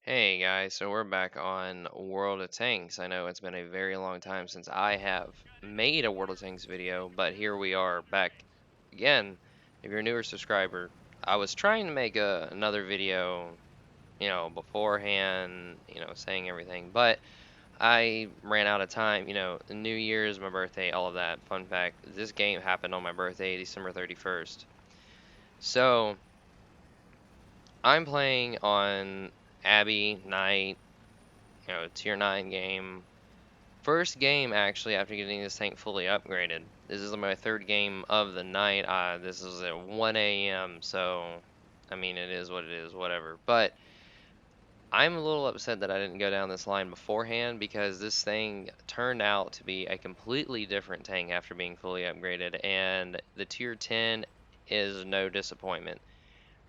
Hey guys, so we're back on World of Tanks. I know it's been a very long time since I have made a World of Tanks video, but here we are back again. If you're a newer subscriber, I was trying to make another video, beforehand, saying everything, but I ran out of time. New Year's, my birthday, all of that. Fun fact, this game happened on my birthday, December 31st. So, I'm playing on Abbey Knight, tier 9 game. First game actually after getting this tank fully upgraded. This is my third game of the night. This is at 1 a.m. So, I mean, it is what it is, whatever. But I'm a little upset that I didn't go down this line beforehand because this thing turned out to be a completely different tank after being fully upgraded. And the tier 10 is no disappointment.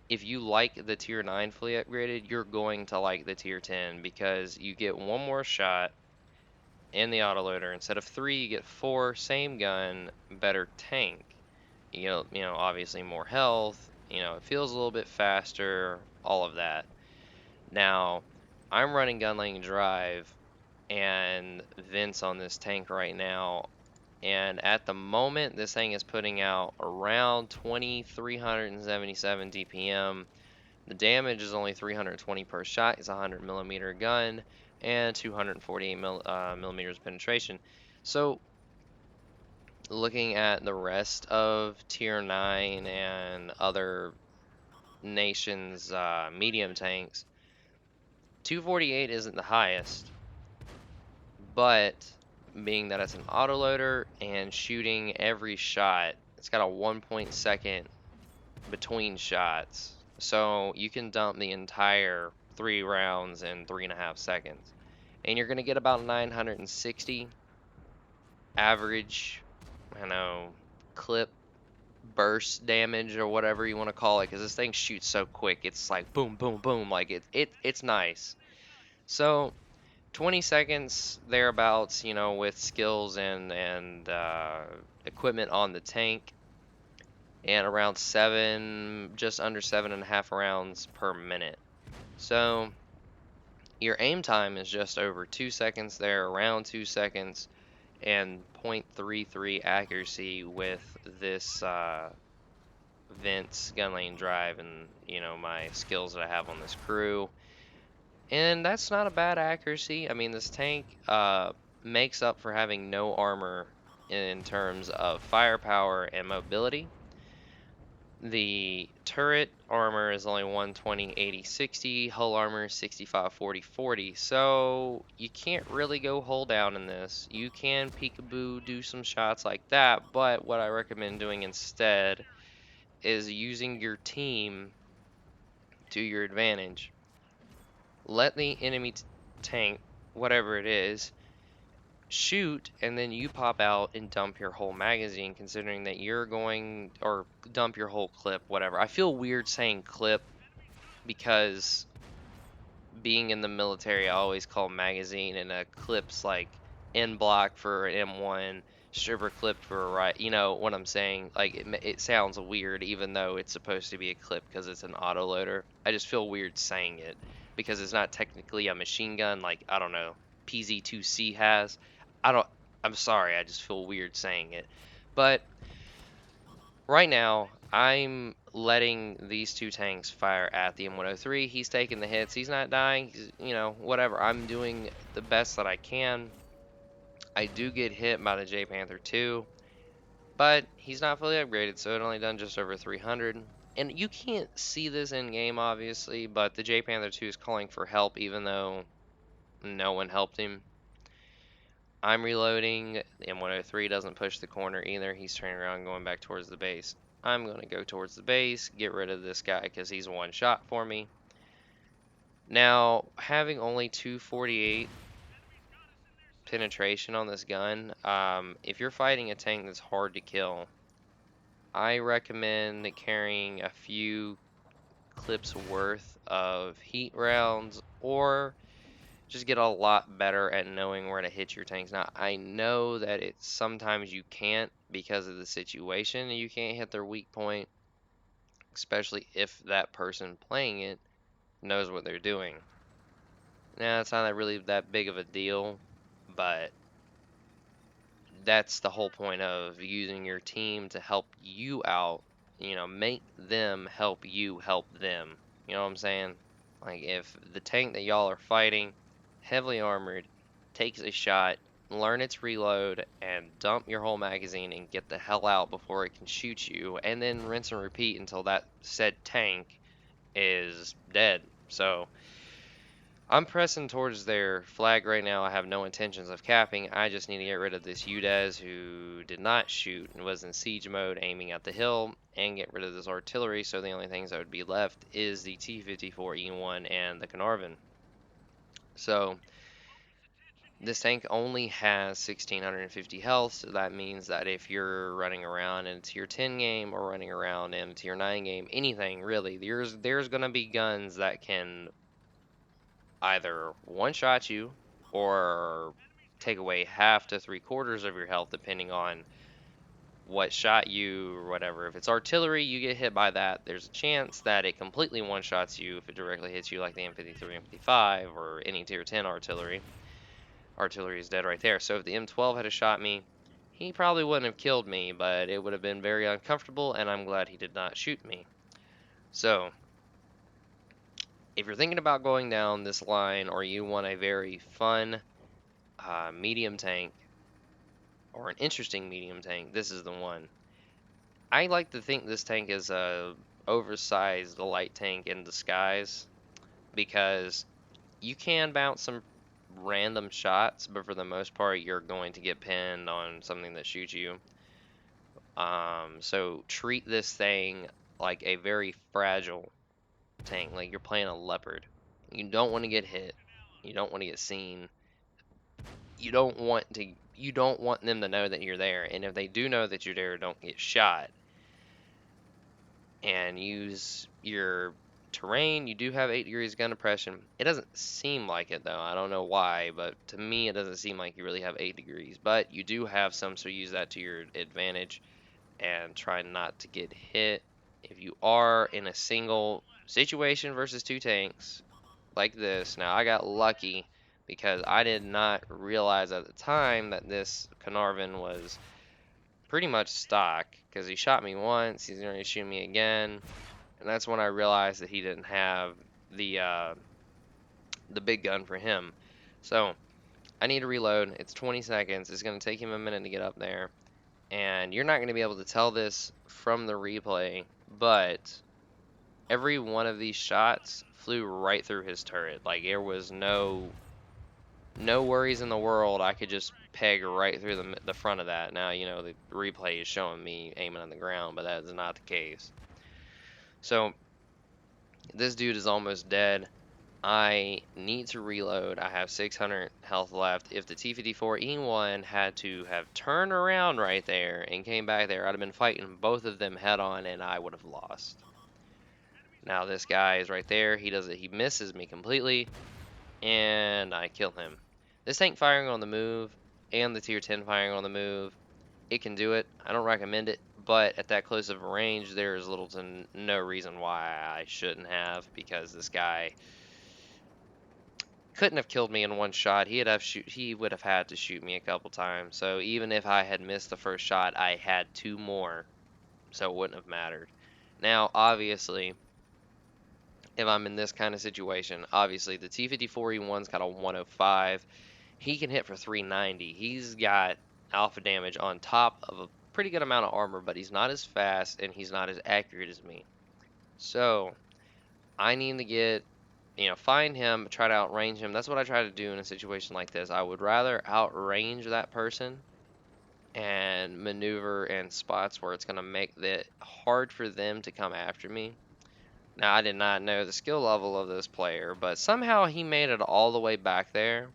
If you like the tier 9 fully upgraded, you're going to like the tier 10 because you get one more shot in the autoloader. Instead of 3, you get 4, same gun, better tank. Obviously more health, it feels a little bit faster, all of that. Now, I'm running Gunlane Drive and Vince on this tank right now, and at the moment, this thing is putting out around 2,377 DPM. The damage is only 320 per shot. It's a 100mm gun and 248 millimeters penetration. So, looking at the rest of Tier 9 and other nations' medium tanks, 248 isn't the highest, but being that it's an autoloader and shooting every shot, it's got a 1.2 between shots. So you can dump the entire 3 rounds in 3.5 seconds. And you're going to get about 960 average, clip burst damage or whatever you want to call it, because this thing shoots so quick. It's like boom, boom, boom. Like it's nice. So 20 seconds thereabouts, with skills and equipment on the tank, and around just under 7.5 rounds per minute. So your aim time is just over 2 seconds there, around 2 seconds, and 0.33 accuracy with this Vince Gunlane Drive and my skills that I have on this crew. And that's not a bad accuracy. I mean, this tank makes up for having no armor in terms of firepower and mobility. The turret armor is only 120, 80, 60. Hull armor is 65, 40, 40. So you can't really go hull down in this. You can peekaboo, do some shots like that. But what I recommend doing instead is using your team to your advantage. Let the enemy tank, whatever it is, shoot, and then you pop out and dump your whole magazine, considering that you're going, or dump your whole clip, whatever. I feel weird saying clip because being in the military, I always call magazine, and a clip's like N block for an M1, stripper clip for a right. You know what I'm saying? Like it sounds weird, even though it's supposed to be a clip because it's an autoloader. I just feel weird saying it because it's not technically a machine gun like, I don't know, PZ2C has. I don't. I'm sorry. I just feel weird saying it, but right now, I'm letting these two tanks fire at the M103. He's taking the hits. He's not dying. Whatever. I'm doing the best that I can. I do get hit by the J Panther 2, but he's not fully upgraded, so it only done just over 300. And you can't see this in game, obviously, but the J Panther 2 is calling for help, even though no one helped him. I'm reloading. The M103 doesn't push the corner either. He's turning around going back towards the base. I'm going to go towards the base, get rid of this guy because he's one shot for me. Now, having only 248 penetration on this gun, if you're fighting a tank that's hard to kill, I recommend carrying a few clips worth of heat rounds, or just get a lot better at knowing where to hit your tanks. Now, I know that it's sometimes you can't because of the situation, and you can't hit their weak point, especially if that person playing it knows what they're doing. Now, it's not really that big of a deal, but that's the whole point of using your team to help you out. You know, make them help you help them. You know what I'm saying? Like, if the tank that y'all are fighting, heavily armored, takes a shot, learn its reload, and dump your whole magazine and get the hell out before it can shoot you, and then rinse and repeat until that said tank is dead. So, I'm pressing towards their flag right now. I have no intentions of capping. I just need to get rid of this UDES who did not shoot and was in siege mode aiming at the hill, and get rid of this artillery, so the only things that would be left is the T-54E1 and the Caernarvon. So this tank only has 1650 health, so that means that if you're running around in a tier 10 game or running around in a tier 9 game, anything really, there's going to be guns that can either one-shot you or take away half to three-quarters of your health depending on what shot you or whatever. If it's artillery, you get hit by that. There's a chance that it completely one-shots you if it directly hits you, like the M53, M55, or any tier 10 artillery. Artillery is dead right there. So if the M12 had shot me, he probably wouldn't have killed me, but it would have been very uncomfortable, and I'm glad he did not shoot me. So if you're thinking about going down this line, or you want a very fun medium tank, or an interesting medium tank, this is the one. I like to think this tank is a oversized light tank in disguise, because you can bounce some random shots, but for the most part you're going to get pinned on something that shoots you. So treat this thing like a very fragile tank, like you're playing a leopard. You don't want to get hit. You don't want to get seen. You don't want them to know that you're there. And if they do know that you're there, don't get shot. And use your terrain. You do have 8 degrees gun depression. It doesn't seem like it though. I don't know why, but to me it doesn't seem like you really have 8 degrees. But you do have some, so use that to your advantage and try not to get hit. If you are in a single situation versus two tanks like this, now I got lucky because I did not realize at the time that this Caernarvon was pretty much stock, because he shot me once, he's going to shoot me again, and that's when I realized that he didn't have the big gun for him. So I need to reload. It's 20 seconds. It's going to take him a minute to get up there, and you're not going to be able to tell this from the replay, but every one of these shots flew right through his turret. Like, there was no worries in the world. I could just peg right through the front of that. Now, you know, the replay is showing me aiming on the ground, but that is not the case. So this dude is almost dead. I need to reload. I have 600 health left. If the T-54E1 had to have turned around right there and came back there, I'd have been fighting both of them head on, and I would have lost. Now this guy is right there. He misses me completely, and I kill him. This tank firing on the move and the tier 10 firing on the move, it can do it. I don't recommend it, but at that close of a range, there is little to no reason why I shouldn't have, because this guy couldn't have killed me in one shot. He would have had to shoot me a couple times. So even if I had missed the first shot, I had two more, so it wouldn't have mattered. Now, obviously, if I'm in this kind of situation, obviously the T-54E1's got a 105. He can hit for 390. He's got alpha damage on top of a pretty good amount of armor, but he's not as fast and he's not as accurate as me. So I need to get, find him, try to outrange him. That's what I try to do in a situation like this. I would rather outrange that person and maneuver in spots where it's going to make it hard for them to come after me. Now, I did not know the skill level of this player, but somehow he made it all the way back there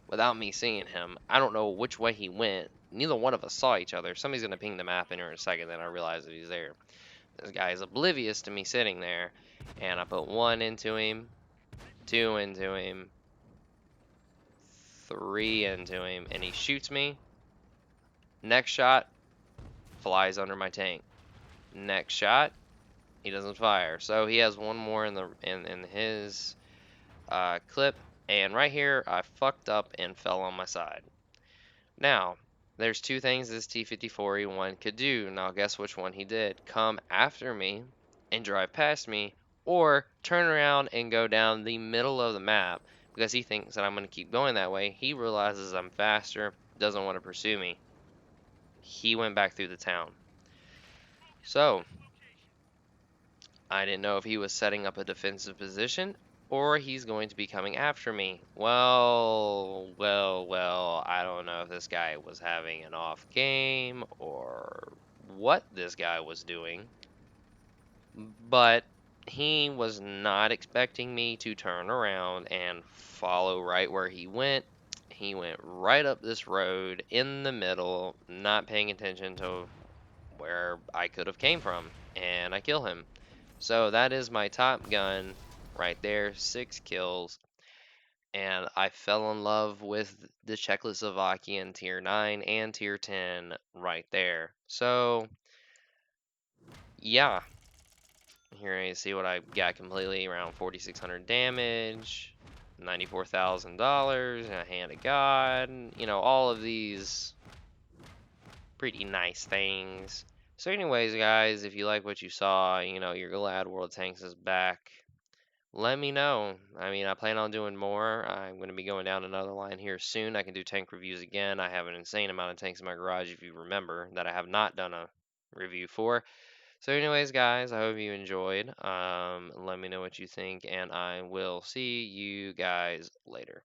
without me seeing him. I don't know which way he went. Neither one of us saw each other. Somebody's going to ping the map in here in a second, then I realize that he's there. This guy is oblivious to me sitting there, and I put 1 into him, 2 into him, 3 into him, and he shoots me. Next shot, flies under my tank. Next shot, he doesn't fire. So he has one more in his clip, And right here, I fucked up and fell on my side. Now, there's two things this T-54E1 could do. Now, guess which one he did? Come after me and drive past me, or turn around and go down the middle of the map because he thinks that I'm going to keep going that way. He realizes I'm faster, doesn't want to pursue me. He went back through the town. So, I didn't know if he was setting up a defensive position or he's going to be coming after me. Well, I don't know if this guy was having an off game or what this guy was doing, but he was not expecting me to turn around and follow right where he went. He went right up this road in the middle, not paying attention to where I could have came from, and I kill him. So that is my Top Gun right there, 6 kills, and I fell in love with the Czechoslovakian Tier 9 and Tier 10 right there. So yeah, here you see what I got completely, around 4,600 damage, $94,000, a Hand of God, you know, all of these pretty nice things. So anyways, guys, if you like what you saw, you know, you're glad World Tanks is back, let me know. I mean, I plan on doing more. I'm going to be going down another line here soon. I can do tank reviews again. I have an insane amount of tanks in my garage, if you remember, that I have not done a review for. So anyways, guys, I hope you enjoyed. Let me know what you think, and I will see you guys later.